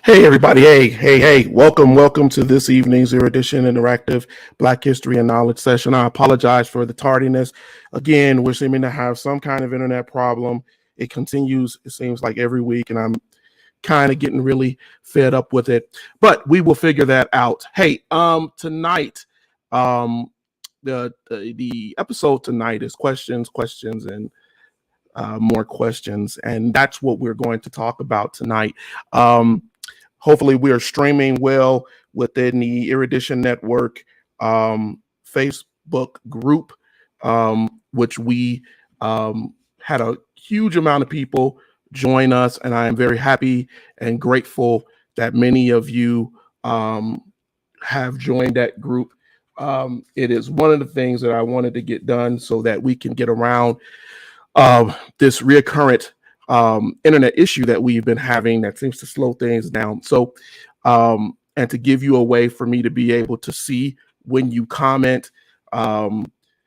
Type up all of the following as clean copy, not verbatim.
Hey everybody, hey, welcome to this evening's Erudition Interactive Black History and Knowledge session. I apologize for the tardiness. Again, we're seeming to have some kind of internet problem. It continues, it seems like every week, and I'm kind of getting really fed up with it, but we will figure that out. Hey, tonight, um, the episode tonight is questions, and more questions, and that's what we're going to talk about tonight. Hopefully we are streaming well within the Erudition Network Facebook group, which we had a huge amount of people join us, and I am very happy and grateful that many of you have joined that group. It is one of the things that I wanted to get done so that we can get around this recurrent internet issue that we've been having that seems to slow things down. So, and to give you a way for me to be able to see when you comment,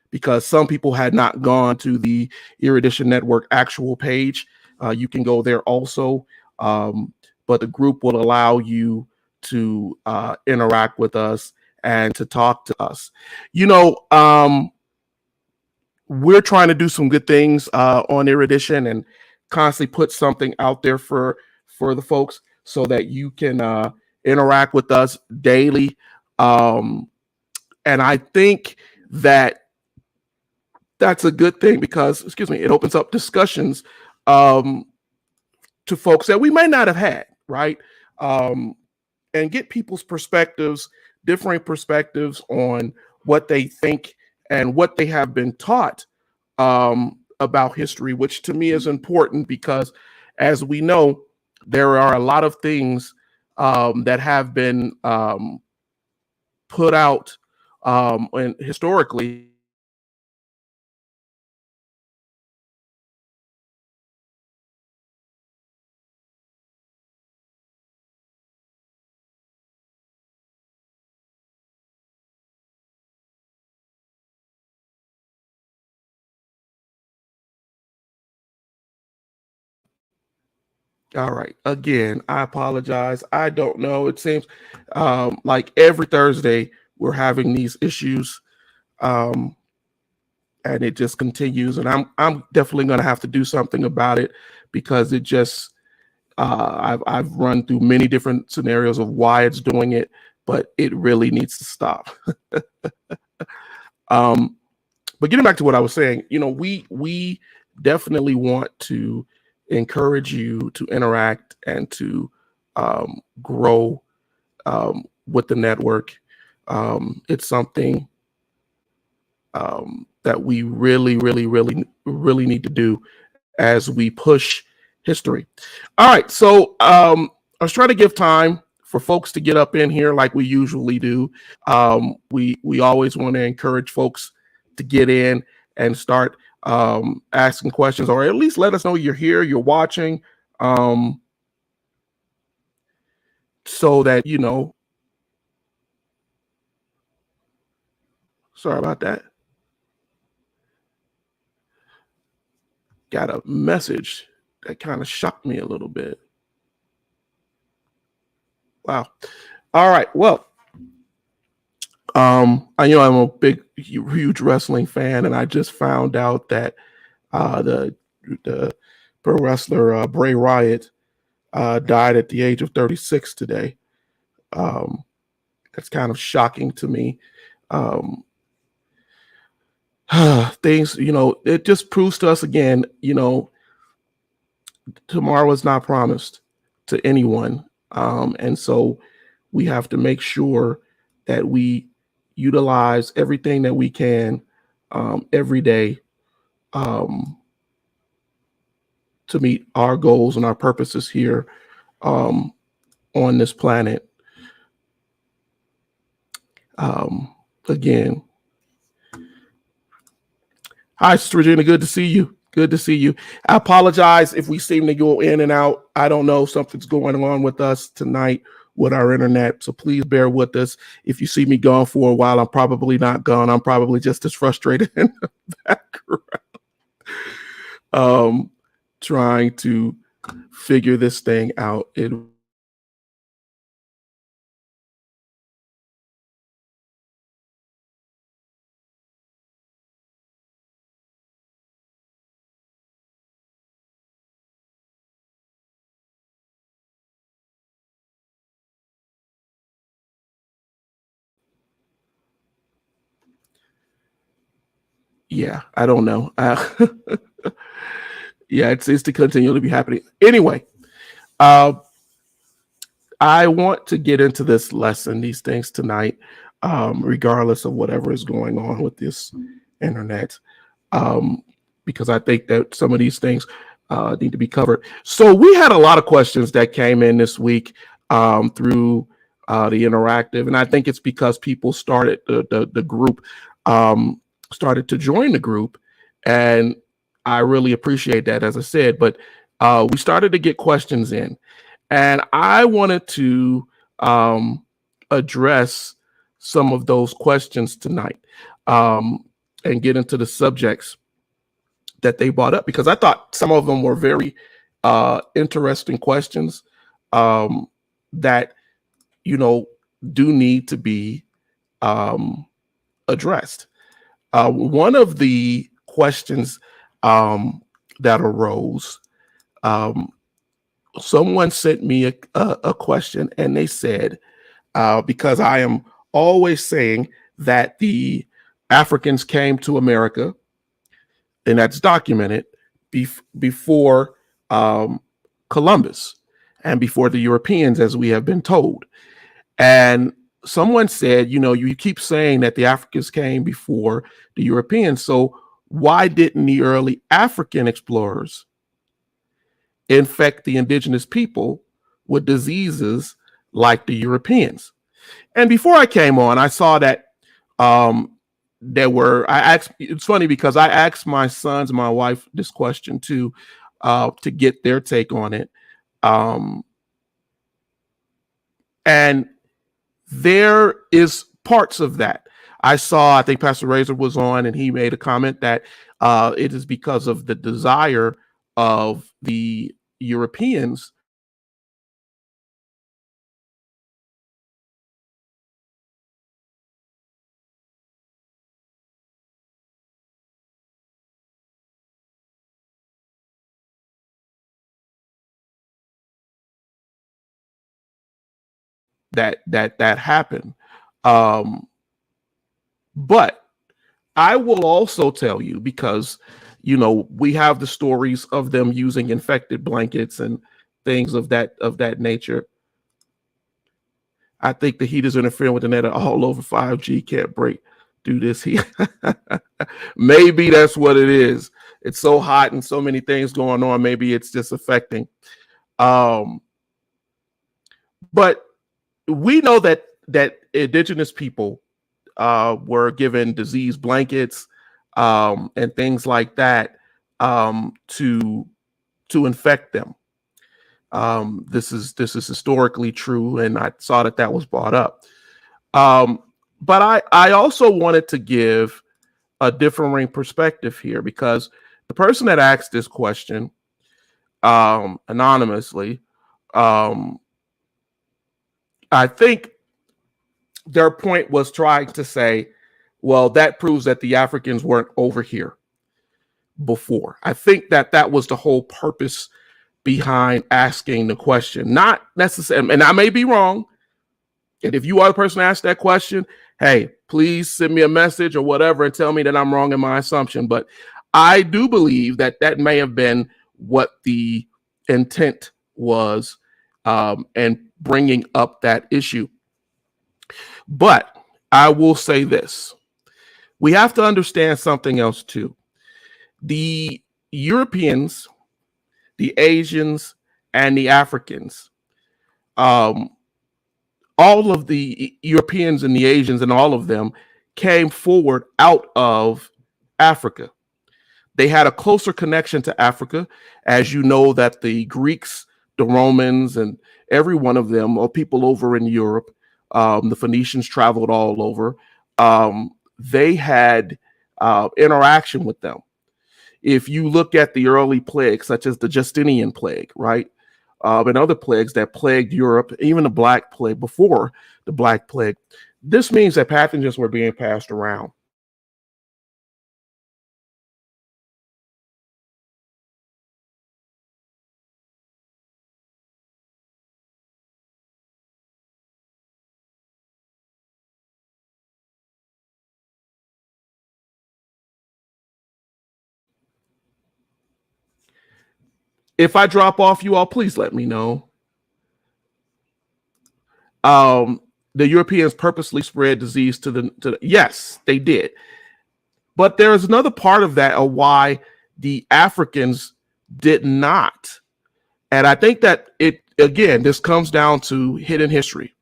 because some people had not gone to the Erudition Network actual page. You can go there also, but the group will allow you to interact with us and to talk to us. We're trying to do some good things on Erudition and constantly put something out there for the folks so that you can interact with us daily. And I think that that's a good thing because, it opens up discussions to folks that we may not have had, right? And get people's perspectives, differing perspectives on what they think and what they have been taught about history, which to me is important because, as we know, there are a lot of things that have been put out and historically. All right. Again, I apologize. I don't know. It seems like every Thursday we're having these issues. Um, and it just continues. And I'm definitely going to have to do something about it because it just I've run through many different scenarios of why it's doing it, but it really needs to stop. But getting back to what I was saying, we definitely want to encourage you to interact and to grow with the network. It's something that we really need to do as we push history. All right, so I was trying to give time for folks to get up in here like we usually do. We always want to encourage folks to get in and start asking questions, or at least let us know you're here, you're watching, so that Sorry about that. Got a message that kind of shocked me a little bit. Wow. All right. Well, I know I'm a big, huge wrestling fan, and I just found out that the pro wrestler Bray Wyatt died at the age of 36 today. That's kind of shocking to me. Things, it just proves to us again, tomorrow is not promised to anyone. And so we have to make sure that we utilize everything that we can every day to meet our goals and our purposes here on this planet. Again, hi, Sister Regina. Good to see you. Good to see you. I apologize if we seem to go in and out. I don't know. Something's going on with us tonight with our internet. So please bear with us. If you see me gone for a while, I'm probably not gone. I'm probably just as frustrated in the background, trying to figure this thing out. Yeah, I don't know. Yeah, it's to continue to be happening. Anyway, uh, I want to get into this lesson, these things tonight, regardless of whatever is going on with this internet, um, because I think that some of these things need to be covered. So we had a lot of questions that came in this week through the interactive, and I think it's because people started the group, started to join the group, and I really appreciate that, as I said. But we started to get questions in, and I wanted to address some of those questions tonight, and get into the subjects that they brought up, because I thought some of them were very interesting questions, that, you know, do need to be um, addressed. One of the questions that arose, um, someone sent me a question, and they said, because I am always saying that the Africans came to America, and that's documented before Columbus and before the Europeans, as we have been told. And someone said, you know, you keep saying that the Africans came before the Europeans. So why didn't the early African explorers infect the indigenous people with diseases like the Europeans? And before I came on, I saw that I asked, it's funny because I asked my sons and my wife this question too, to get their take on it. Um, and there is parts of that. I think Pastor Razor was on, and he made a comment that it is because of the desire of the Europeans that happened. Um, but I will also tell you, because, you know, we have the stories of them using infected blankets and things of that nature. I think the heat is interfering with the net all over. 5G can't break do this heat. Maybe that's what it is. It's so hot and so many things going on. Maybe it's just affecting. Um, but we know that indigenous people were given disease blankets, and things like that, to infect them. This is historically true, and I saw that was brought up. Um, but I also wanted to give a differing perspective here, because the person that asked this question, anonymously, um, I think their point was trying to say, well, that proves that the Africans weren't over here before. I think that was the whole purpose behind asking the question. Not necessarily, and I may be wrong. And if you are the person to ask that question, hey, please send me a message or whatever and tell me that I'm wrong in my assumption. But I do believe that may have been what the intent was, and bringing up that issue. But I will say this: we have to understand something else too. The Europeans, the Asians, and the Africans, um, all of the Europeans and the Asians and all of them came forward out of Africa. They had a closer connection to Africa, as you know, that the Greeks, the Romans, and every one of them, or people over in Europe, the Phoenicians traveled all over. They had interaction with them. If you look at the early plagues, such as the Justinian plague, right? And other plagues that plagued Europe, even the Black Plague before the Black Plague, this means that pathogens were being passed around. If I drop off, you all, please let me know. The Europeans purposely spread disease to the yes, they did. But there is another part of that of why the Africans did not. And I think that it, again, this comes down to hidden history.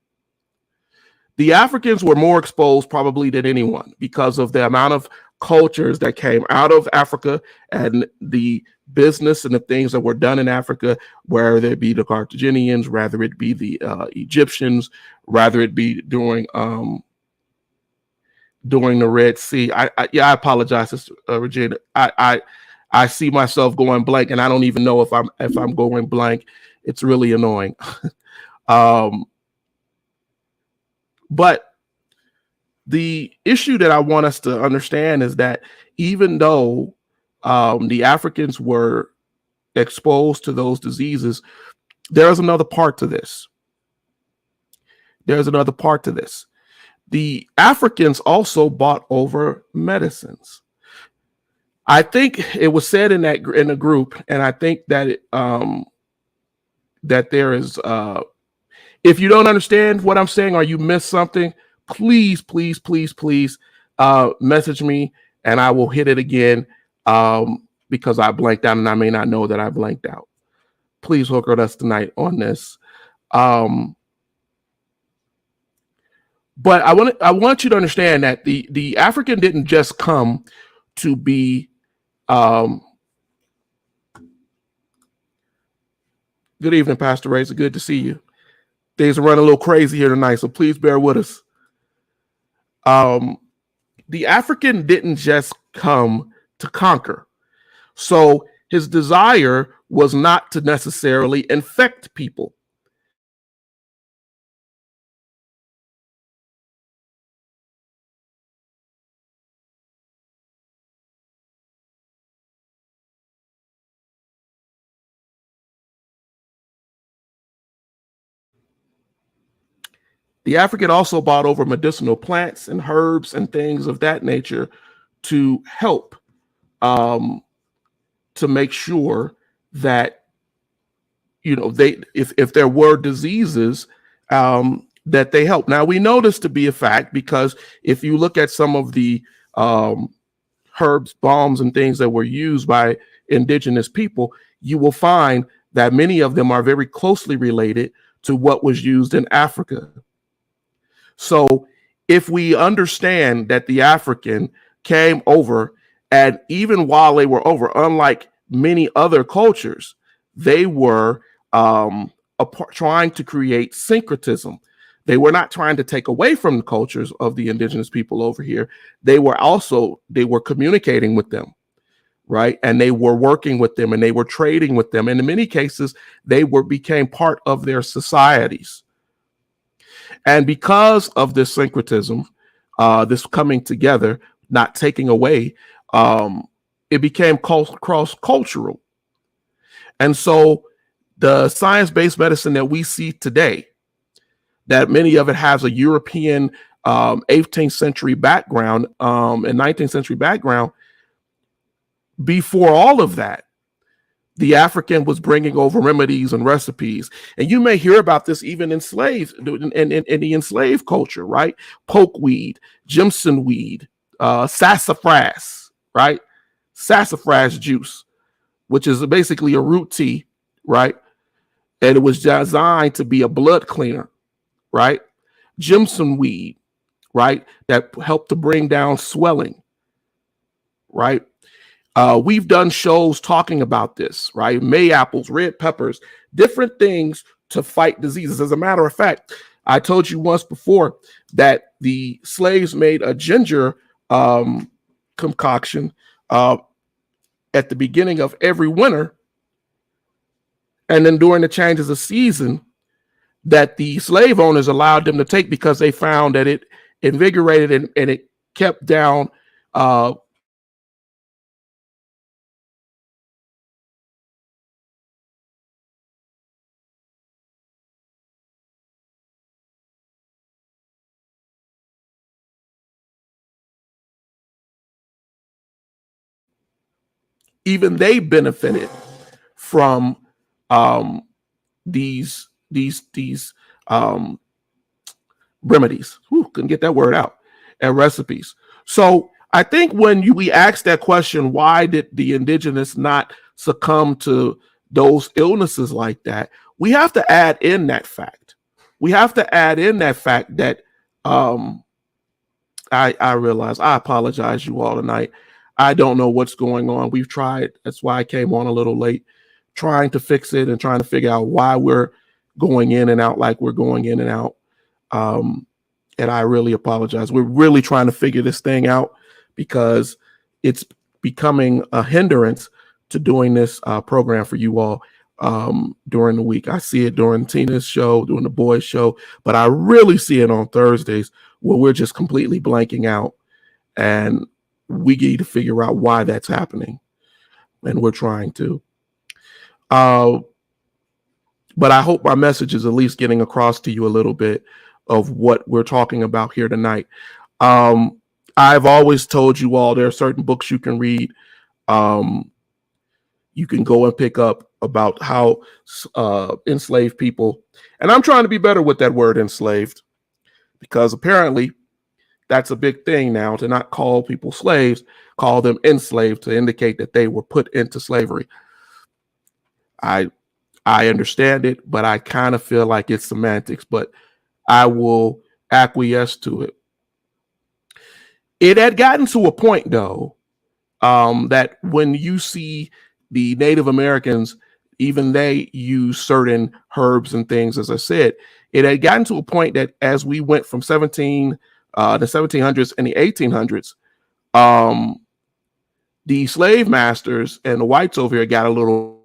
The Africans were more exposed probably than anyone because of the amount of cultures that came out of Africa and the business and the things that were done in Africa, whether it be the Carthaginians, rather it be the Egyptians, rather it be during the Red Sea. I apologize, Sister Regina. I see myself going blank, and I don't even know if I'm going blank. It's really annoying. But the issue that I want us to understand is that even though the Africans were exposed to those diseases, there's another part to this. There's another part to this. The Africans also bought over medicines. I think it was said in the group, and I think that that there is. If you don't understand what I'm saying or you missed something, please, please, please, please message me, and I will hit it again because I blanked out, and I may not know that I blanked out. Please hook with us tonight on this. But I want you to understand that the African didn't just come to be. Good evening, Pastor Razor. Good to see you. Things are running a little crazy here tonight, so please bear with us. The African didn't just come to conquer. So his desire was not to necessarily infect people. The African also bought over medicinal plants and herbs and things of that nature to help to make sure that they if there were diseases that they help. Now we know this to be a fact because if you look at some of the herbs, balms, and things that were used by indigenous people, you will find that many of them are very closely related to what was used in Africa. So if we understand that the African came over, and even while they were over, unlike many other cultures, they were trying to create syncretism. They were not trying to take away from the cultures of the indigenous people over here. They were communicating with them, right? And they were working with them, and they were trading with them. And in many cases, they became part of their societies. And because of this syncretism, this coming together, not taking away, it became cross-cultural. And so the science-based medicine that we see today, that many of it has a European 18th century background and 19th century background, before all of that, the African was bringing over remedies and recipes. And you may hear about this even in the enslaved culture, right? Pokeweed, Jimson weed, sassafras, right? Sassafras juice, which is basically a root tea, right? And it was designed to be a blood cleaner, right? Jimson weed, right? That helped to bring down swelling, right? We've done shows talking about this, right? Mayapples, red peppers, different things to fight diseases. As a matter of fact, I told you once before that the slaves made a ginger concoction at the beginning of every winter. And then during the changes of season, that the slave owners allowed them to take because they found that it invigorated and it kept down even they benefited from these remedies. Whew, couldn't get that word out. And recipes. So I think when we ask that question, why did the indigenous not succumb to those illnesses like that? We have to add in that fact. We have to add in that fact that I realize, I apologize you all tonight. I don't know what's going on. We've tried. That's why I came on a little late, trying to fix it and trying to figure out why we're going in and out like we're going in and out. And I really apologize. We're really trying to figure this thing out because it's becoming a hindrance to doing this program for you all during the week. I see it during Tina's show, during the boys' show, but I really see it on Thursdays where we're just completely blanking out, and we need to figure out why that's happening, and we're trying to. But I hope my message is at least getting across to you a little bit of what we're talking about here tonight. I've always told you all there are certain books you can read. You can go and pick up about how enslaved people, and I'm trying to be better with that word enslaved, because apparently that's a big thing now, to not call people slaves, call them enslaved, to indicate that they were put into slavery. I understand it, but I kind of feel like it's semantics, but I will acquiesce to it. It had gotten to a point, though, that when you see the Native Americans, even they use certain herbs and things, as I said, it had gotten to a point that as we went from the 1700s and the 1800s, the slave masters and the whites over here got a little.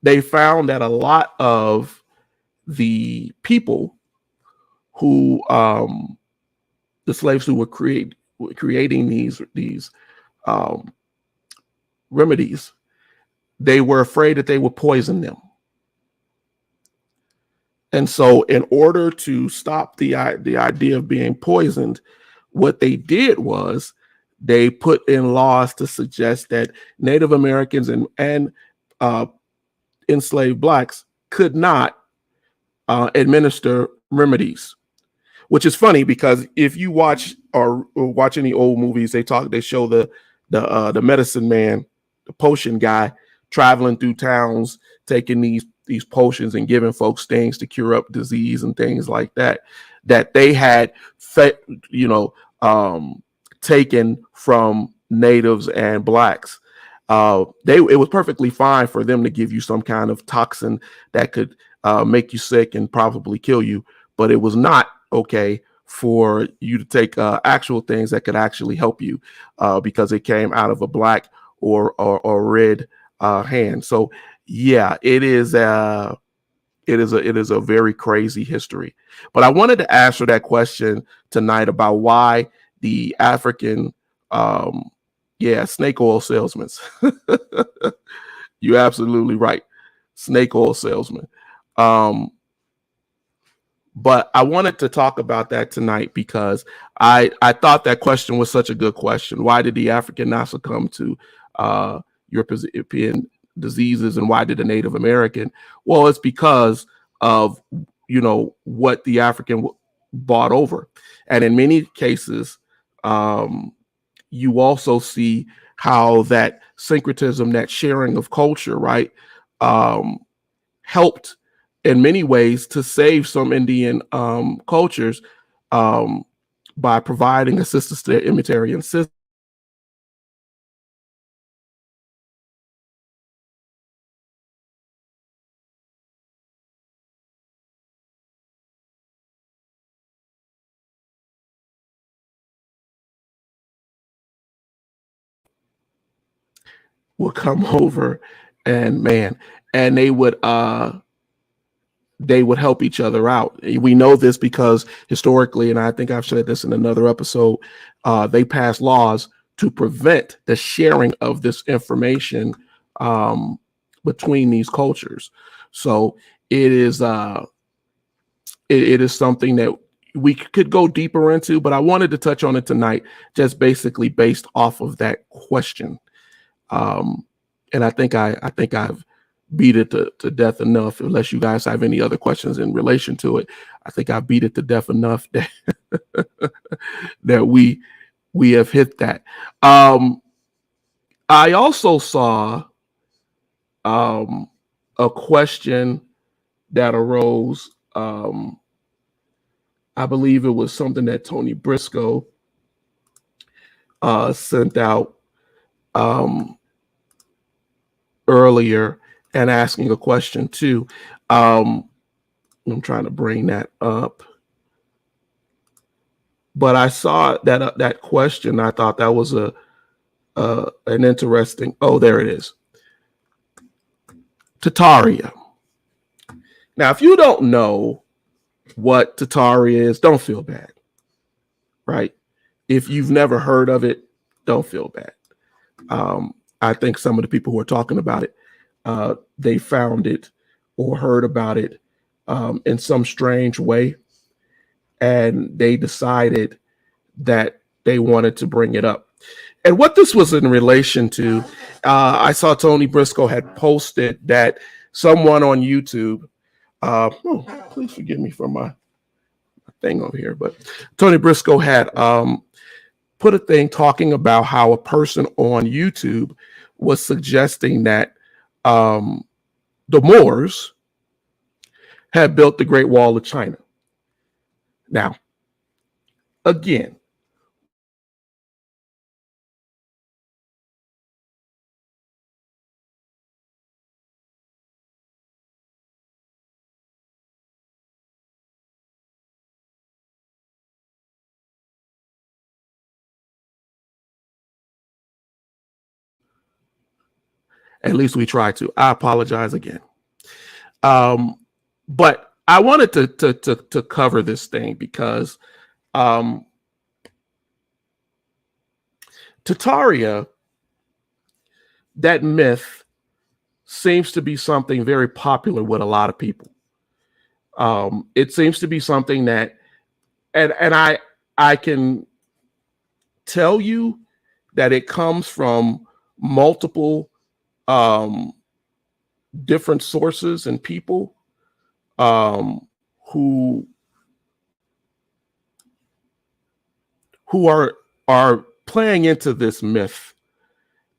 They found that a lot of the people who, the slaves who were creating these remedies, they were afraid that they would poison them. And so in order to stop the idea of being poisoned, what they did was they put in laws to suggest that Native Americans and enslaved blacks could not administer remedies, which is funny because if you watch or watch any old movies, they show the medicine man, the potion guy, traveling through towns, taking these potions and giving folks things to cure up disease and things like that, that they had taken from natives and blacks. It was perfectly fine for them to give you some kind of toxin that could make you sick and probably kill you, but it was not okay for you to take actual things that could actually help you because it came out of a black or red hand. So yeah, it is a very crazy history. But I wanted to answer that question tonight about why the African snake oil salesmen. You're absolutely right. Snake oil salesman. But I wanted to talk about that tonight because I thought that question was such a good question. Why did the African not succumb to European diseases, and why did the Native American? Well, it's because of what the African bought over, and in many cases, you also see how that syncretism, that sharing of culture, right, helped in many ways to save some Indian cultures by providing assistance to their Imitarian system. Would come over and they would help each other out. We know this because historically, and I think I've said this in another episode, they passed laws to prevent the sharing of this information between these cultures. So it is it is something that we could go deeper into, but I wanted to touch on it tonight, just basically based off of that question. And I think I've beat it to death enough. Unless you guys have any other questions in relation to it, I think I beat it to death enough that that we have hit that. I also saw a question that arose. I believe it was something that Tony Briscoe sent out earlier and asking a question too. I'm trying to bring that up, but I saw that that question. I thought that was an interesting. Oh, there it is. Tataria. Now, if you don't know what Tataria is, don't feel bad, right? If you've never heard of it, don't feel bad. I think some of the people who are talking about it, they found it or heard about it in some strange way, and they decided that they wanted to bring it up. And what this was in relation to, I saw Tony Briscoe had posted that someone on YouTube, please forgive me for my thing over here, but Tony Briscoe had put a thing talking about how a person on YouTube was suggesting that the Moors had built the Great Wall of China. Now, again, at least we try to. I apologize again. But I wanted to cover this thing because Tataria, that myth, seems to be something very popular with a lot of people. It seems to be something that, and I can tell you that it comes from multiple different sources and people who are playing into this myth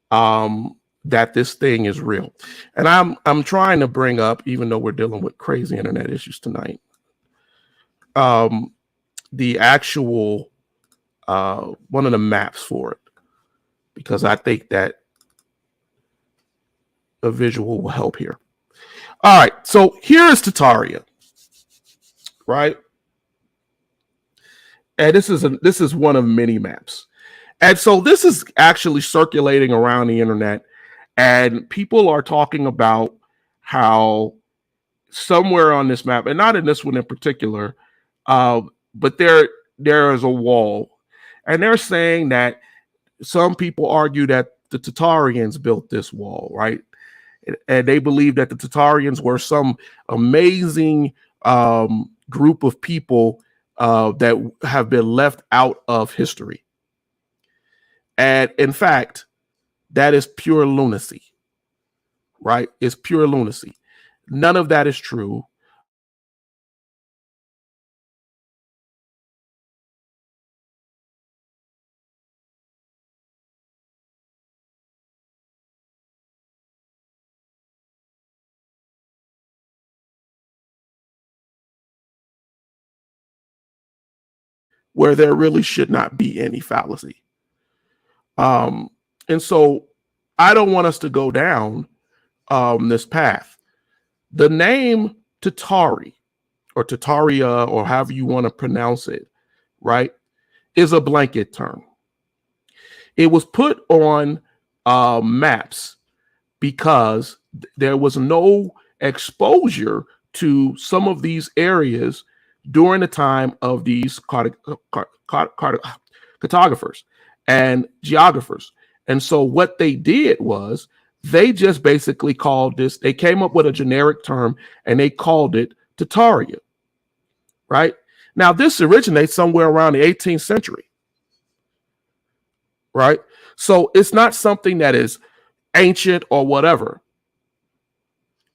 that this thing is real. And I'm trying to bring up, even though we're dealing with crazy internet issues tonight, the actual one of the maps for it, because I think that a visual will help here. All right, so here is Tataria, right? And this is one of many maps. And so this is actually circulating around the internet, and people are talking about how somewhere on this map, and not in this one in particular, but there is a wall, and they're saying that some people argue that the Tatarians built this wall, right? And they believe that the Tatarians were some amazing group of people that have been left out of history. And in fact, that is pure lunacy, right? It's pure lunacy. None of that is true. Where there really should not be any fallacy. And so I don't want us to go down this path. The name Tatari or Tataria, or however you want to pronounce it, right, is a blanket term. It was put on maps because there was no exposure to some of these areas during the time of these cartographers and geographers. And so what they did was They just basically called this, they came up with a generic term and they called it Tataria, right? Now, this originates somewhere around the 18th century, right? So it's not something that is ancient or whatever,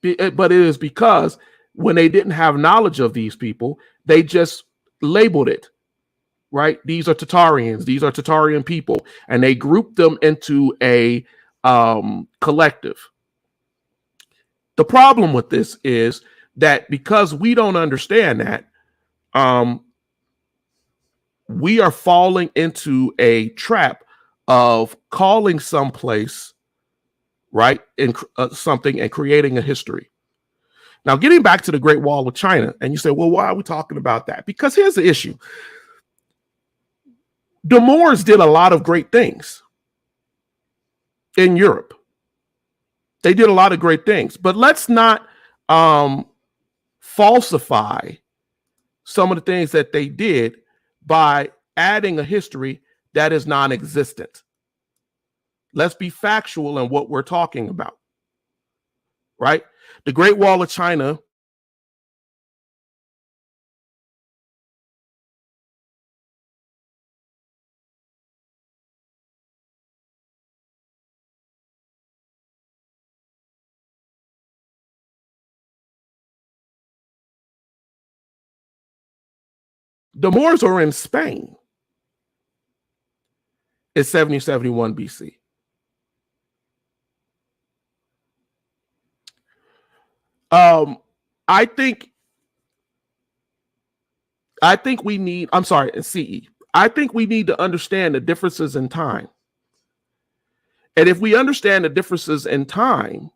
but it is because when they didn't have knowledge of these people, they just labeled it, right? These are Tatarians, these are Tatarian people, and they grouped them into a collective. The problem with this is that because we don't understand that, we are falling into a trap of calling someplace, right, in something and creating a history. Now, getting back to the Great Wall of China, and you say, well, why are we talking about that? Because here's the issue. The Moors did a lot of great things in Europe. They did a lot of great things, but let's not falsify some of the things that they did by adding a history that is non-existent. Let's be factual in what we're talking about, right? The Great Wall of China the Moors are in Spain. It's 7071 BC. I think we need, I'm sorry, CE. I think we need to understand the differences in time. And if we understand the differences in time,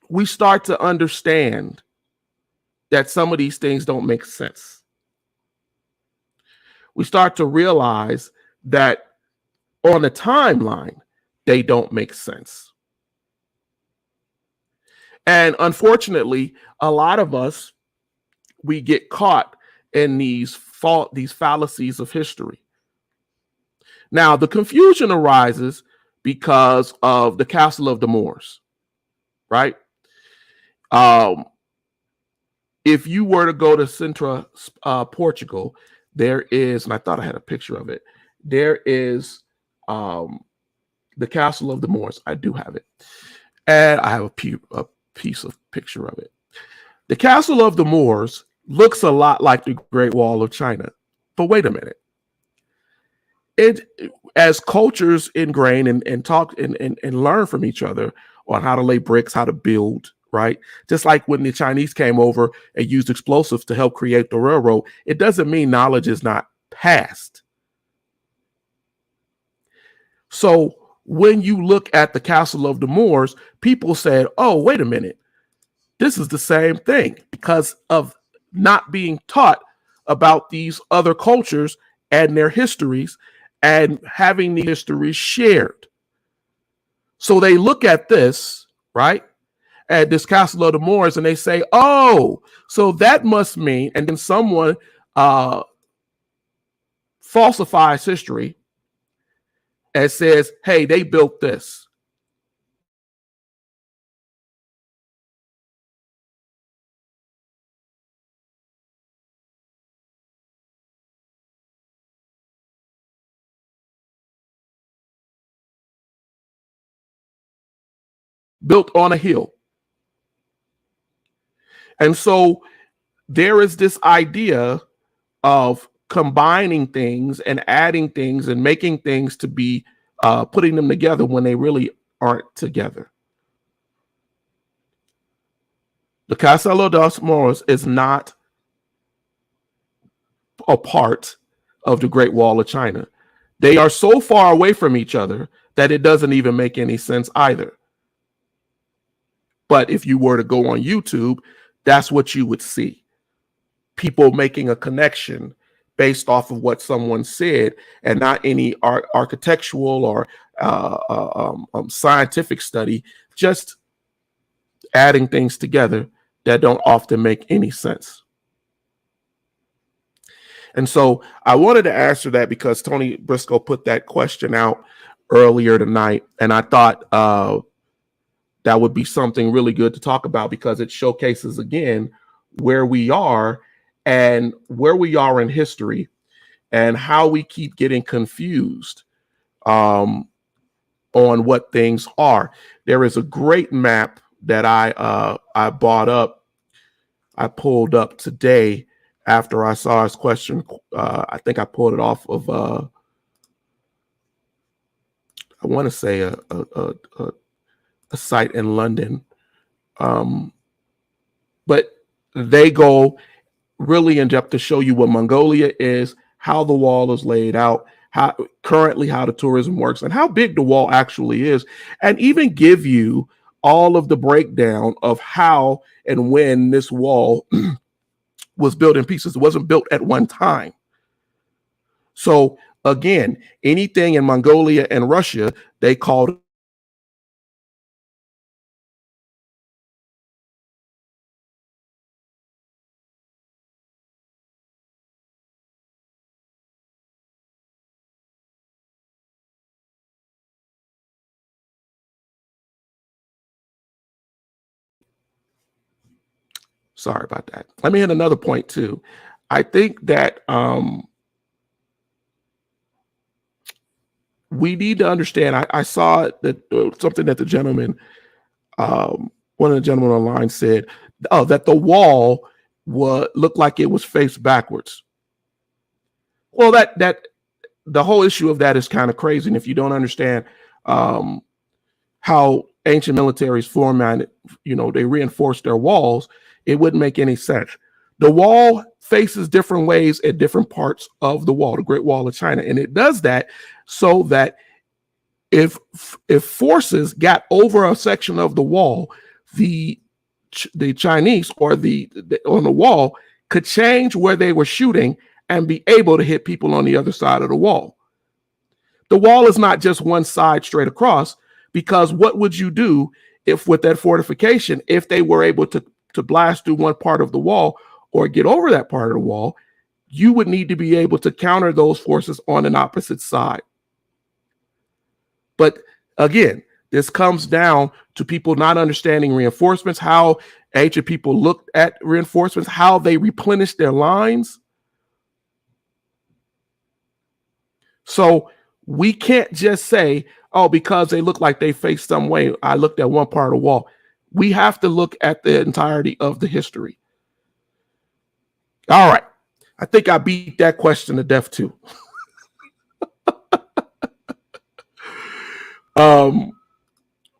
we start to understand that some of these things don't make sense. We start to realize that on the timeline, they don't make sense. And unfortunately, a lot of us, we get caught in these fallacies of history. Now, the confusion arises because of the Castle of the Moors, right? If you were to go to Sintra, Portugal, there is, and I thought I had a picture of it, there is the Castle of the Moors. I do have it. And I have a piece of picture of it. The Castle of the Moors looks a lot like the Great Wall of China. But wait a minute. As cultures ingrain and talk and learn from each other on how to lay bricks, how to build, right? Just like when the Chinese came over and used explosives to help create the railroad, it doesn't mean knowledge is not passed. So when you look at the Castle of the Moors, people said, oh, wait a minute. This is the same thing because of not being taught about these other cultures and their histories and having the histories shared. So they look at this, right, at this Castle of the Moors, and they say, oh, so that must mean, and then someone falsifies history and says, hey, they built this. Built on a hill. And so there is this idea of combining things and adding things and making things to be putting them together when they really aren't together. The Castle dos Moros is not a part of the Great Wall of China. They are so far away from each other that it doesn't even make any sense either. But if you were to go on YouTube, that's what you would see. People making a connection based off of what someone said and not any architectural or scientific study, just adding things together that don't often make any sense. And so I wanted to answer that because Tony Briscoe put that question out earlier tonight, and I thought that would be something really good to talk about because it showcases again where we are and where we are in history and how we keep getting confused on what things are. There is a great map that I bought up. I pulled up today after I saw his question. I think I pulled it off of I want to say a site in London, but they go really in depth to show you what Mongolia is, how the wall is laid out, how currently how the tourism works, and how big the wall actually is, and even give you all of the breakdown of how and when this wall was built in pieces. It wasn't built at one time. So again, anything in Mongolia and Russia, they called sorry about that. Let me hit another point too. I think that we need to understand. I saw that something that the gentleman, one of the gentlemen online said, oh, that the wall looked like it was faced backwards. Well, that the whole issue of that is kind of crazy. And if you don't understand how ancient militaries formatted, they reinforce their walls, it wouldn't make any sense. The wall faces different ways at different parts of the wall, the Great Wall of China. And it does that so that if forces got over a section of the wall, the Chinese or the on the wall could change where they were shooting and be able to hit people on the other side of the wall. The wall is not just one side straight across, because what would you do if with that fortification, if they were able to blast through one part of the wall or get over that part of the wall, you would need to be able to counter those forces on an opposite side. But again, this comes down to people not understanding reinforcements, how ancient people looked at reinforcements, how they replenished their lines. So we can't just say, oh, because they look like they face some way, I looked at one part of the wall. We have to look at the entirety of the history. All right. I think I beat that question to death too.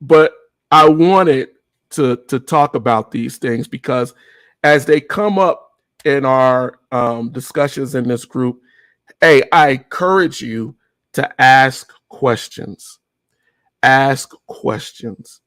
But I wanted to talk about these things because as they come up in our discussions in this group, hey, I encourage you to ask questions. Ask questions.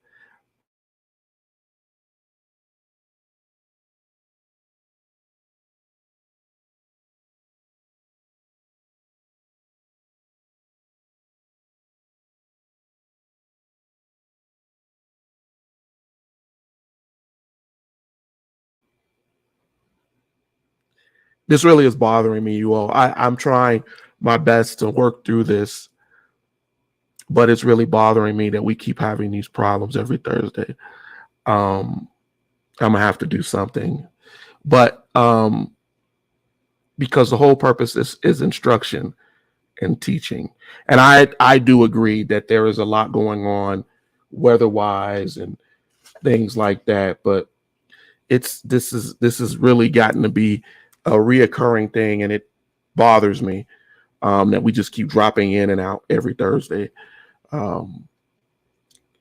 This really is bothering me, you all. I'm trying my best to work through this, but it's really bothering me that we keep having these problems every Thursday. I'm gonna have to do something, but because the whole purpose is instruction and teaching, and I do agree that there is a lot going on weather-wise and things like that, but this is really gotten to be a reoccurring thing, and it bothers me that we just keep dropping in and out every Thursday.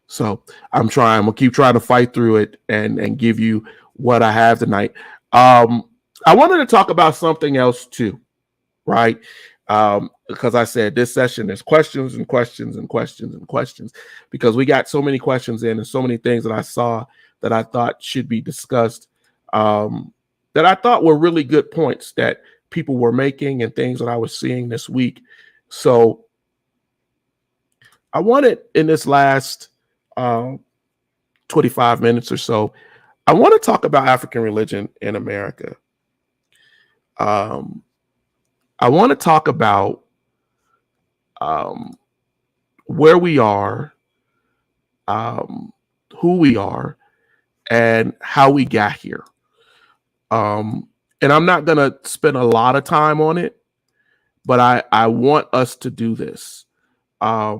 So I'm gonna keep trying to fight through it and give you what I have tonight. I wanted to talk about something else too, right? Because I said this session is questions and questions and questions and questions, because we got so many questions in and so many things that I saw that I thought should be discussed, that I thought were really good points that people were making and things that I was seeing this week. So I wanted in this last 25 minutes or so, I want to talk about African religion in America. I want to talk about where we are, who we are, and how we got here. And I'm not going to spend a lot of time on it, but I want us to do this. I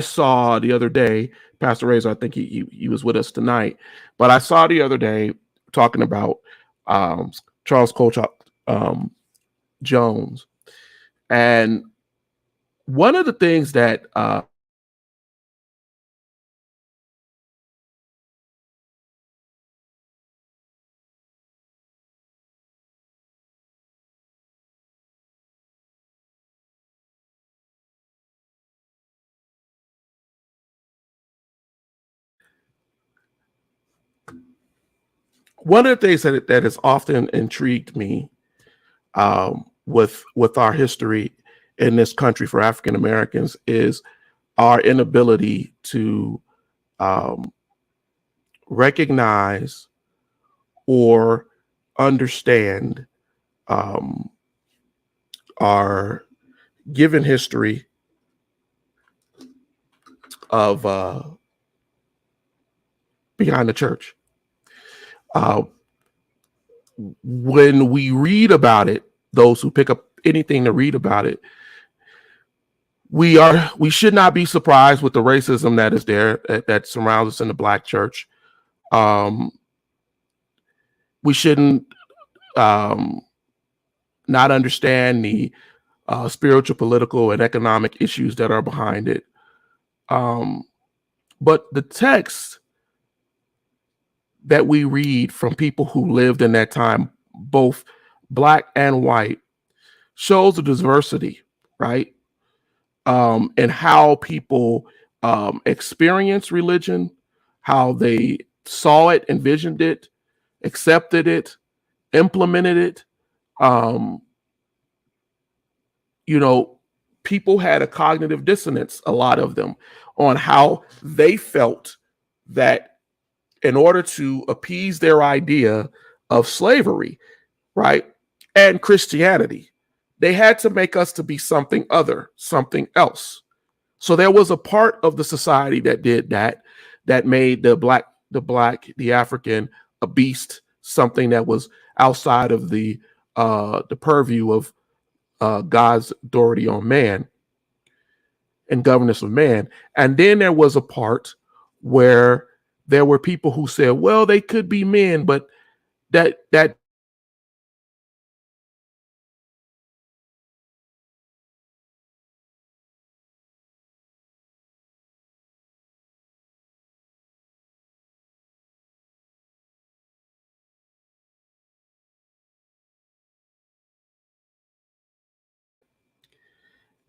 saw the other day, Pastor Razor, I think he was with us tonight, but I saw the other day talking about Charles Colchop Jones. And one of the things that that has often intrigued me with our history in this country for African Americans is our inability to recognize or understand our given history of behind the church. When we read about it, those who pick up anything to read about it, we should not be surprised with the racism that is there that surrounds us in the Black church. We shouldn't not understand the spiritual, political, and economic issues that are behind it. But the text that we read from people who lived in that time, both Black and white, shows the diversity, right? And how people experience religion, how they saw it, envisioned it, accepted it, implemented it. People had a cognitive dissonance, a lot of them, on how they felt that in order to appease their idea of slavery, right, and Christianity, they had to make us to be something other, something else. So there was a part of the society that did that made the African a beast, something that was outside of the purview of God's authority on man and governance of man. And then there was a part where there were people who said, well, they could be men, but that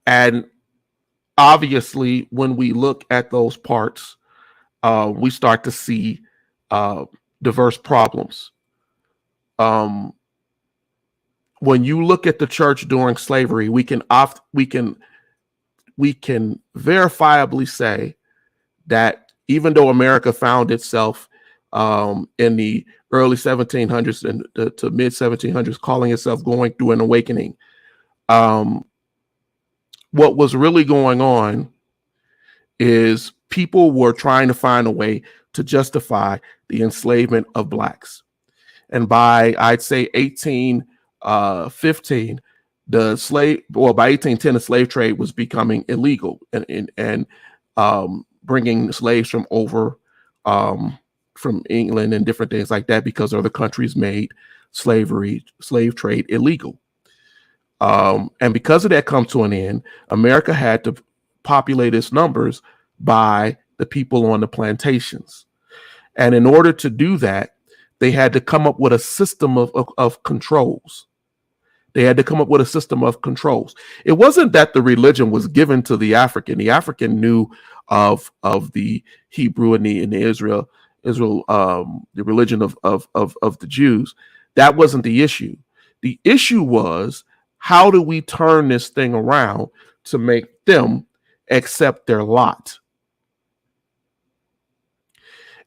and obviously when we look at those parts, we start to see diverse problems. When you look at the church during slavery, we can verifiably say that even though America found itself in the early 1700s and to mid 1700s, calling itself going through an awakening, what was really going on is people were trying to find a way to justify the enslavement of Blacks. And by, I'd say, 1815, by 1810, the slave trade was becoming illegal and bringing slaves from from England and different things like that, because other countries made slave trade illegal. And because of that come to an end, America had to populate its numbers by the people on the plantations. And in order to do that, they had to come up with a system of controls. They had to come up with a system of controls. It wasn't that the religion was given to the African. The African knew of the Hebrew and the Israel, the religion of the Jews. That wasn't the issue. The issue was, how do we turn this thing around to make them accept their lot?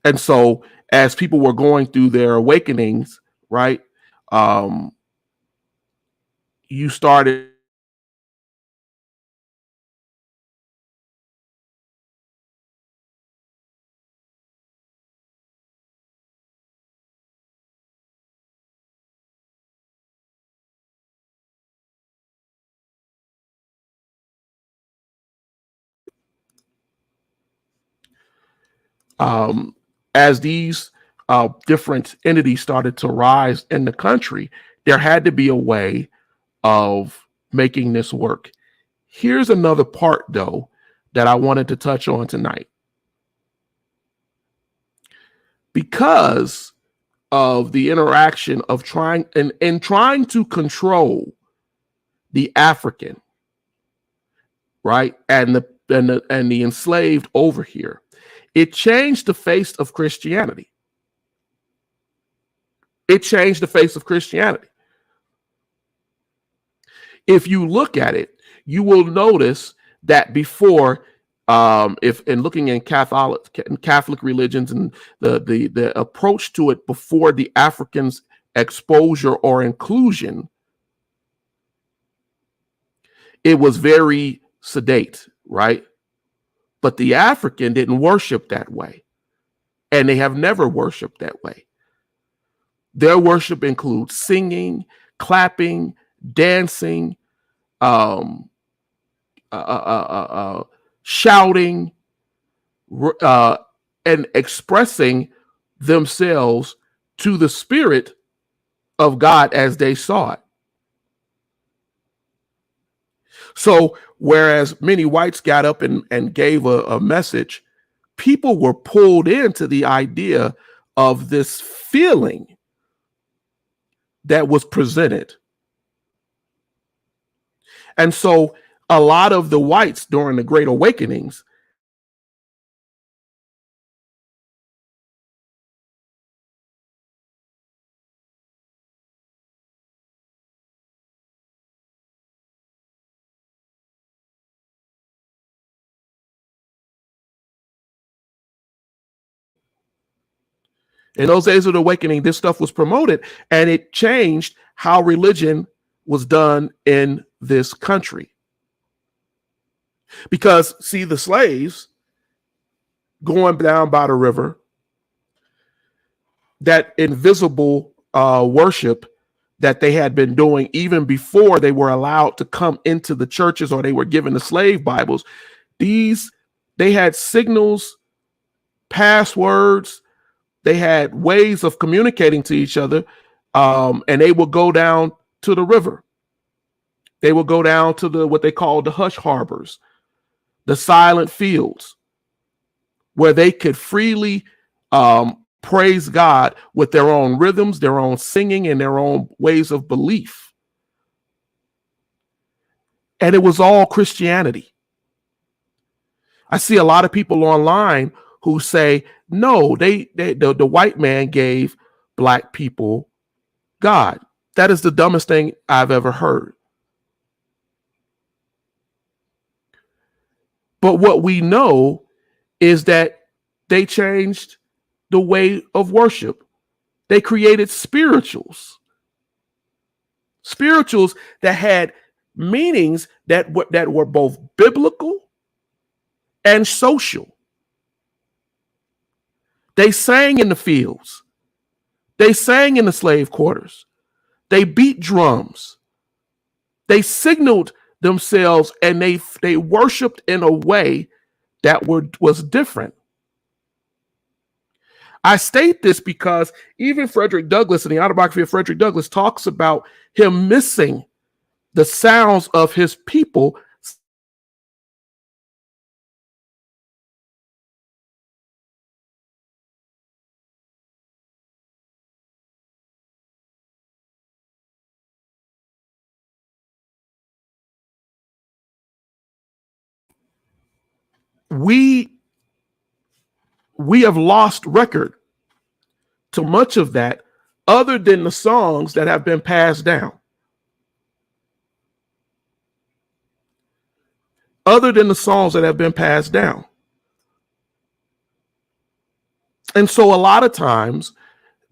And so as people were going through their awakenings, right, you started As these different entities started to rise in the country, there had to be a way of making this work. Here's another part, though, that I wanted to touch on tonight. Because of the interaction of trying to control the African, right, and the enslaved over here, it changed the face of Christianity. It changed the face of Christianity. If you look at it, you will notice that before, if in looking in Catholic religions and the approach to it before the Africans' exposure or inclusion, it was very sedate, right? But the African didn't worship that way, and they have never worshiped that way. Their worship includes singing, clapping, dancing, shouting, and expressing themselves to the Spirit of God as they saw it. So whereas many whites got up and gave a message, people were pulled into the idea of this feeling that was presented. And so a lot of the whites during the Great Awakenings in those days of the awakening, this stuff was promoted, and it changed how religion was done in this country. Because, see, the slaves going down by the river, that invisible worship that they had been doing even before they were allowed to come into the churches or they were given the slave Bibles, they had signals, passwords, they had ways of communicating to each other, and they would go down to the river. They would go down to what they called the hush harbors, the silent fields, where they could freely praise God with their own rhythms, their own singing, and their own ways of belief. And it was all Christianity. I see a lot of people online who say, no, the white man gave black people God. That is the dumbest thing I've ever heard. But what we know is that they changed the way of worship. They created spirituals that had meanings that were both biblical and social. They sang in the fields. They sang in the slave quarters. They beat drums. They signaled themselves, and they worshiped in a way that was different. I state this because even Frederick Douglass, in the autobiography of Frederick Douglass, talks about him missing the sounds of his people. We have lost record to much of that, other than the songs that have been passed down. Other than the songs that have been passed down. And so a lot of times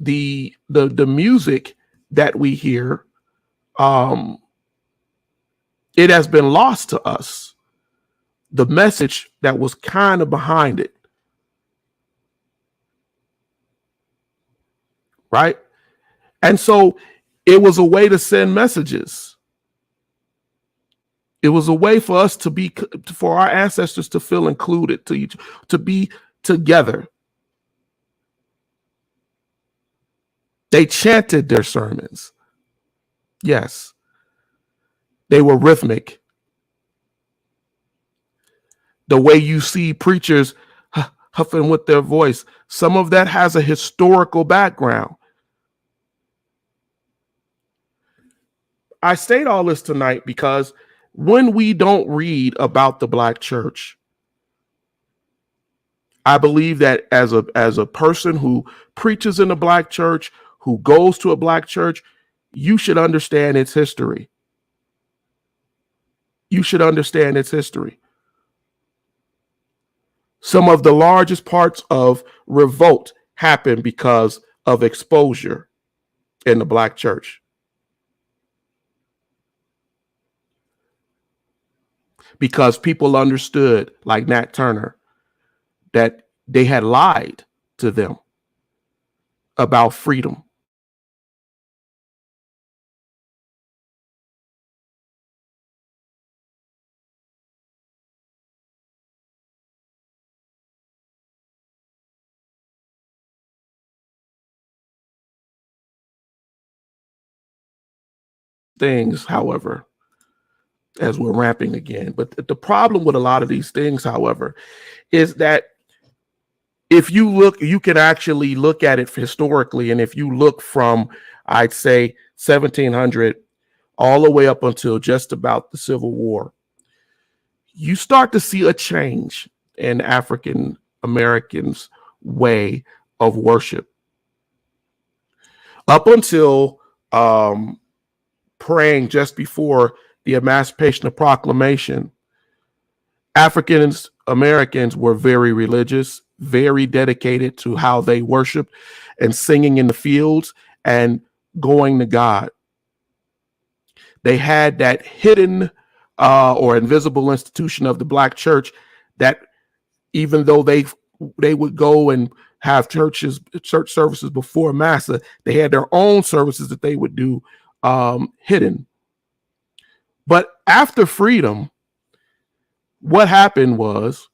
the music that we hear, it has been lost to us. The message that was kind of behind it. Right? And so it was a way to send messages. It was a way for us for our ancestors to feel included, to be together. They chanted their sermons. Yes. They were rhythmic. The way you see preachers huffing with their voice, some of that has a historical background. I state all this tonight because when we don't read about the Black church, I believe that as a person who preaches in a Black church, who goes to a Black church, you should understand its history. You should understand its history. Some of the largest parts of revolt happened because of exposure in the Black church. Because people understood, like Nat Turner, that they had lied to them about freedom. Things, however, as we're ramping again. But the problem with a lot of these things, however, is that if you look, you can actually look at it historically. And if you look from, I'd say, 1700 all the way up until just about the Civil War, you start to see a change in African Americans' way of worship. Up until praying just before the Emancipation Proclamation, African Americans were very religious, very dedicated to how they worshiped and singing in the fields and going to God. They had that hidden or invisible institution of the Black church that even though they would go and have church services before Massa, they had their own services that they would do hidden. But after freedom, what happened was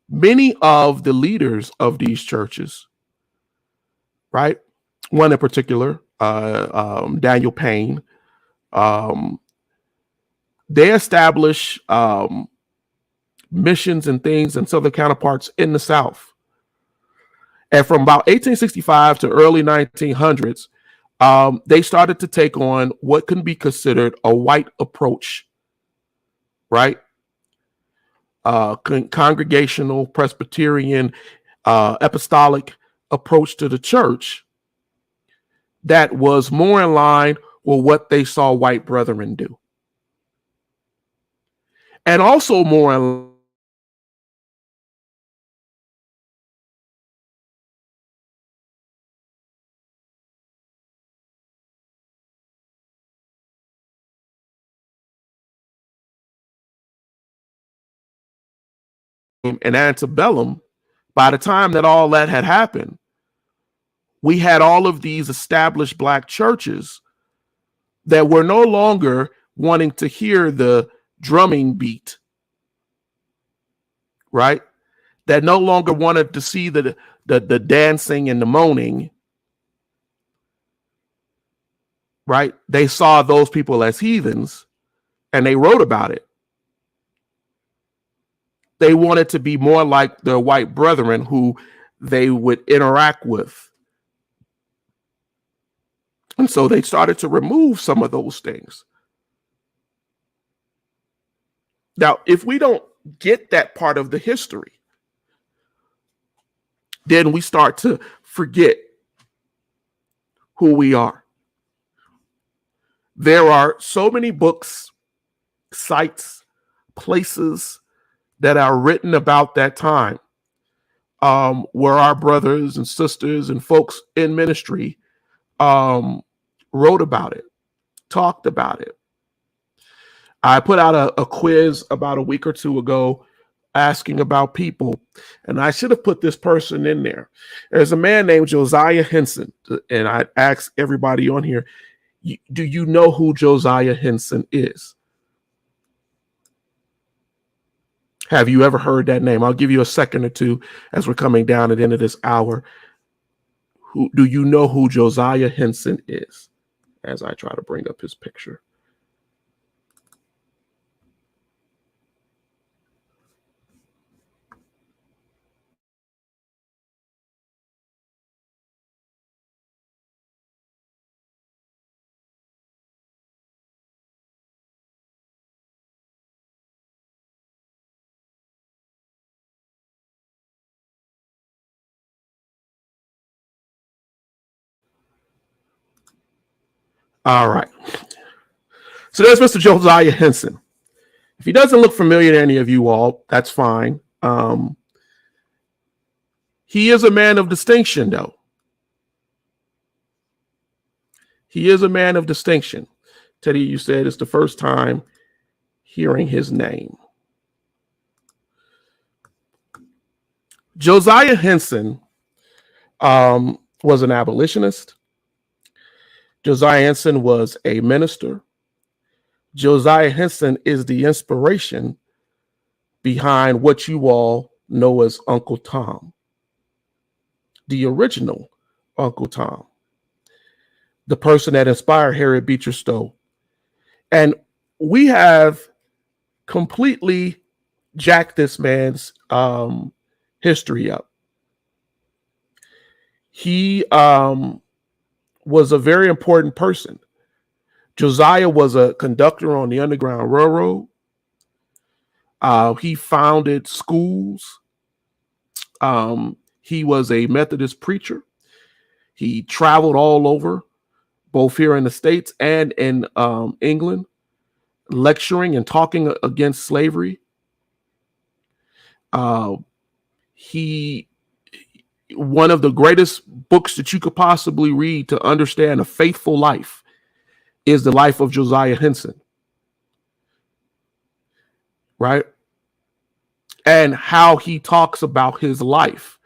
many of the leaders of these churches, right? One in particular, Daniel Payne, they established missions and things and Southern counterparts in the South. And from about 1865 to early 1900s, they started to take on what can be considered a white approach, right? Congregational, Presbyterian, apostolic approach to the church that was more in line with what they saw white brethren do. And also more in and antebellum, by the time that all that had happened, we had all of these established Black churches that were no longer wanting to hear the drumming beat, right? That no longer wanted to see the dancing and the moaning, right? They saw those people as heathens and they wrote about it. They wanted to be more like their white brethren who they would interact with. And so they started to remove some of those things. Now, if we don't get that part of the history, then we start to forget who we are. There are so many books, sites, places that are written about that time, where our brothers and sisters and folks in ministry wrote about it, talked about it. I put out a quiz about a week or two ago asking about people, and I should have put this person in there. There's a man named Josiah Henson, and I asked everybody on here, do you know who Josiah Henson is? Have you ever heard that name? I'll give you a second or two as we're coming down at the end of this hour. Who do you know who Josiah Henson is? As I try to bring up his picture. All right. So there's Mr. Josiah Henson. If he doesn't look familiar to any of you all, that's fine. He is a man of distinction, though. He is a man of distinction. Teddy, you said it's the first time hearing his name. Josiah Henson was an abolitionist. Josiah Henson was a minister. Josiah Henson is the inspiration behind what you all know as Uncle Tom, the original Uncle Tom, the person that inspired Harriet Beecher Stowe. And we have completely jacked this man's history up. He was a very important person. Josiah was a conductor on the Underground Railroad. He founded schools. He was a Methodist preacher. He traveled all over, both here in the States and in England, lecturing and talking against slavery. One of the greatest books that you could possibly read to understand a faithful life is the life of Josiah Henson, right? And how he talks about his life.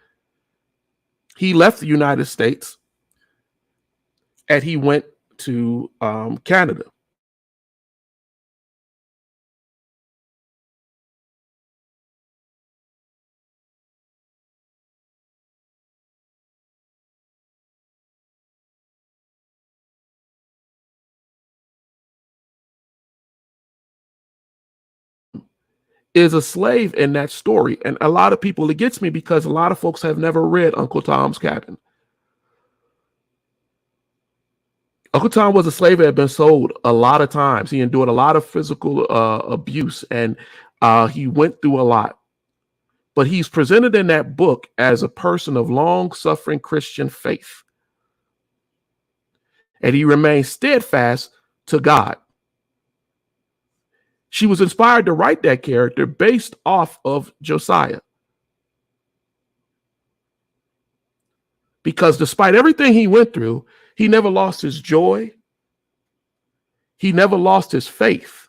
He left the United States and he went to Canada. Is a slave in that story. And a lot of people, it gets me because a lot of folks have never read Uncle Tom's Cabin. Uncle Tom was a slave that had been sold a lot of times. He endured a lot of physical abuse, and he went through a lot. But he's presented in that book as a person of long-suffering Christian faith. And he remained steadfast to God. She was inspired to write that character based off of Josiah. Because despite everything he went through, he never lost his joy. He never lost his faith.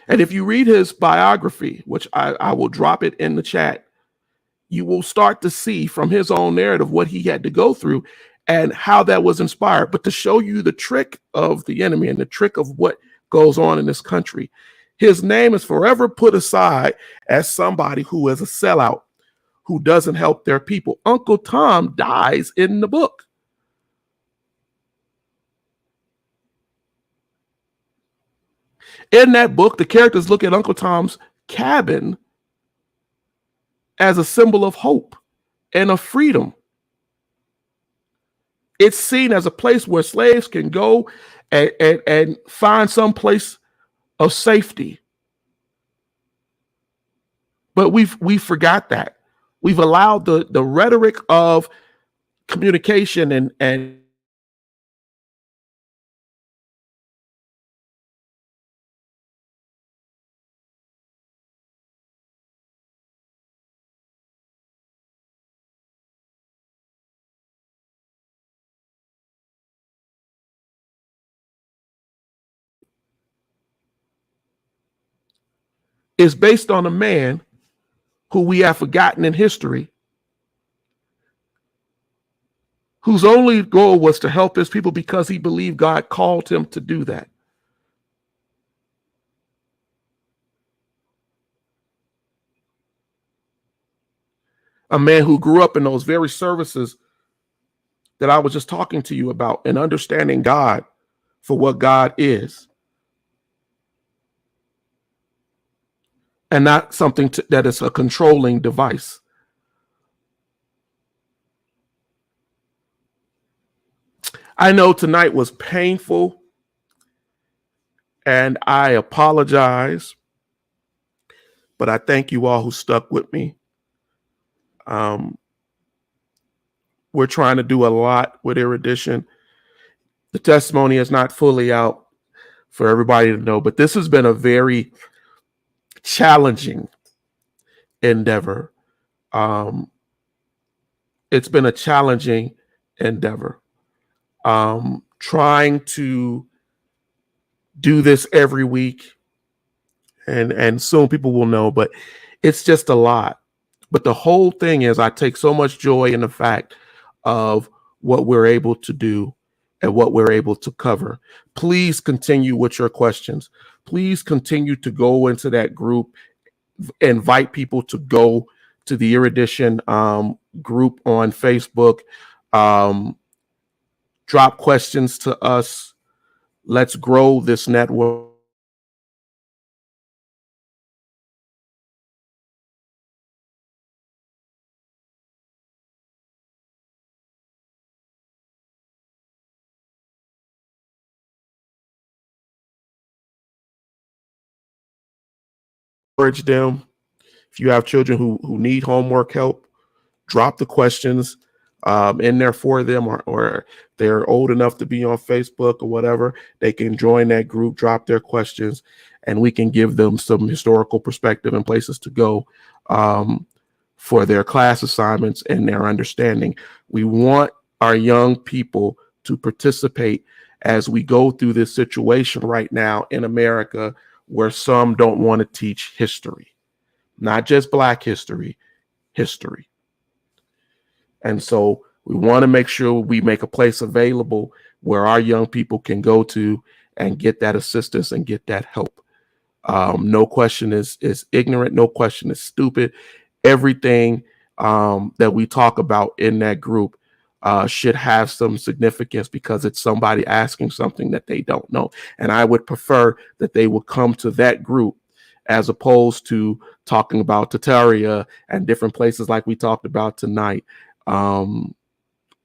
And if you read his biography, which I will drop it in the chat, you will start to see from his own narrative what he had to go through and how that was inspired. But to show you the trick of the enemy and the trick of what goes on in this country, his name is forever put aside as somebody who is a sellout, who doesn't help their people. Uncle Tom dies in the book. In that book, the characters look at Uncle Tom's cabin as a symbol of hope and of freedom. It's seen as a place where slaves can go and find some place of safety. But we forgot that. We've allowed the rhetoric of communication and is based on a man who we have forgotten in history, whose only goal was to help his people because he believed God called him to do that. a man who grew up in those very services that I was just talking to you about, and understanding God for what God is, and not something that is a controlling device. I know tonight was painful, and I apologize, but I thank you all who stuck with me. We're trying to do a lot with Erudition. The testimony is not fully out for everybody to know, but this has been a very challenging endeavor. It's been a challenging endeavor. Trying to do this every week, and soon people will know, but it's just a lot. But the whole thing is, I take so much joy in the fact of what we're able to do and what we're able to cover. Please continue with your questions. Please continue to go into that group, invite people to go to the Erudition group on Facebook. Drop questions to us. Let's grow this network. Encourage them. If you have children who need homework help, drop the questions in there for them, or they're old enough to be on Facebook or whatever, they can join that group, drop their questions, and we can give them some historical perspective and places to go for their class assignments and their understanding. We want our young people to participate as we go through this situation right now in America, where some don't want to teach history, not just Black history, history. And so we want to make sure we make a place available where our young people can go to and get that assistance and get that help. No question is ignorant. No question is stupid. Everything that we talk about in that group should have some significance, because it's somebody asking something that they don't know. And I would prefer that they would come to that group as opposed to talking about Tataria and different places like we talked about tonight,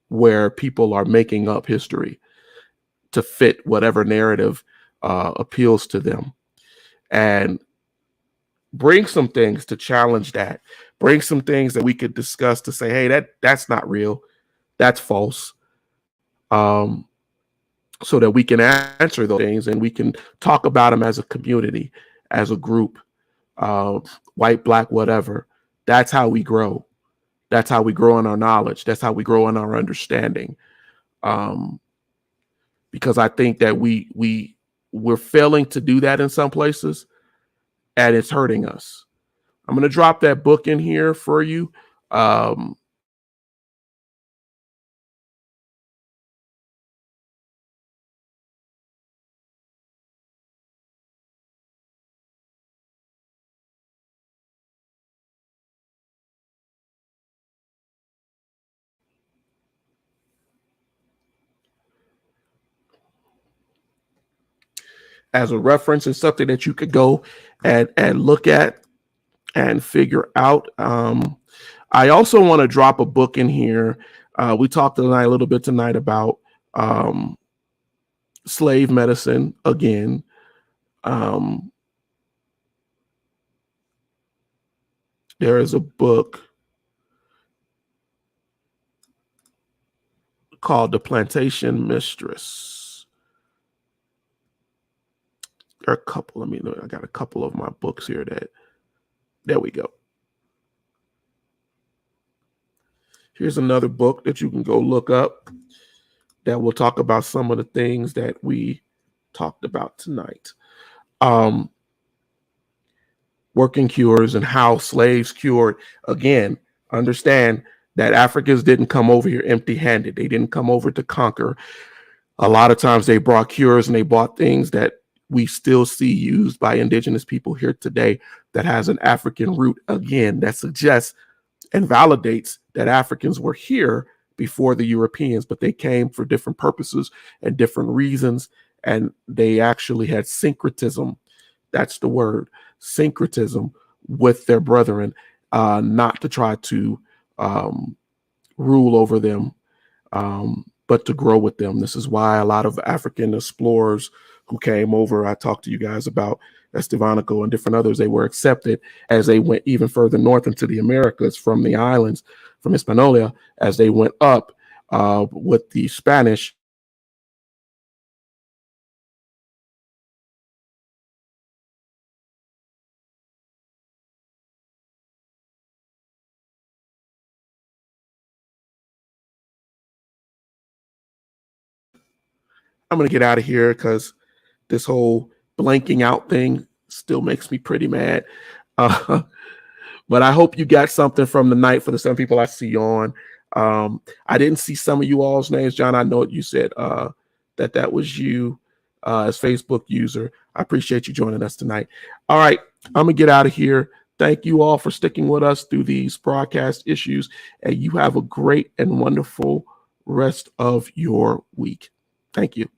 where people are making up history to fit whatever narrative appeals to them. And bring some things to challenge that. Bring some things that we could discuss to say, hey, that's not real. That's false. So that we can answer those things and we can talk about them as a community, as a group, white, Black, whatever. That's how we grow. That's how we grow in our knowledge. That's how we grow in our understanding. Because I think that we're failing to do that in some places, and it's hurting us. I'm going to drop that book in here for you. As a reference, and something that you could go and look at and figure out. I also want to drop a book in here. We talked tonight a little bit tonight about slave medicine again. There is a book called The Plantation Mistress. There are a couple. Let me look. I got a couple of my books here there we go. Here's another book that you can go look up that will talk about some of the things that we talked about tonight. Working cures and how slaves cured. Again, understand that Africans didn't come over here empty-handed. They didn't come over to conquer. A lot of times they brought cures and they brought things that we still see used by indigenous people here today that has an African root. Again, that suggests and validates that Africans were here before the Europeans, but they came for different purposes and different reasons, and they actually had syncretism. That's the word, syncretism, with their brethren, not to try to rule over them, but to grow with them. This is why a lot of African explorers who came over, I talked to you guys about Estevanico and different others, they were accepted as they went even further north into the Americas from the islands, from Hispaniola, as they went up with the Spanish. I'm going to get out of here because this whole blanking out thing still makes me pretty mad. But I hope you got something from the night for the 7 people I see on. I didn't see some of you all's names. John, I know you said that was you as Facebook user. I appreciate you joining us tonight. All right, I'm going to get out of here. Thank you all for sticking with us through these broadcast issues. And you have a great and wonderful rest of your week. Thank you.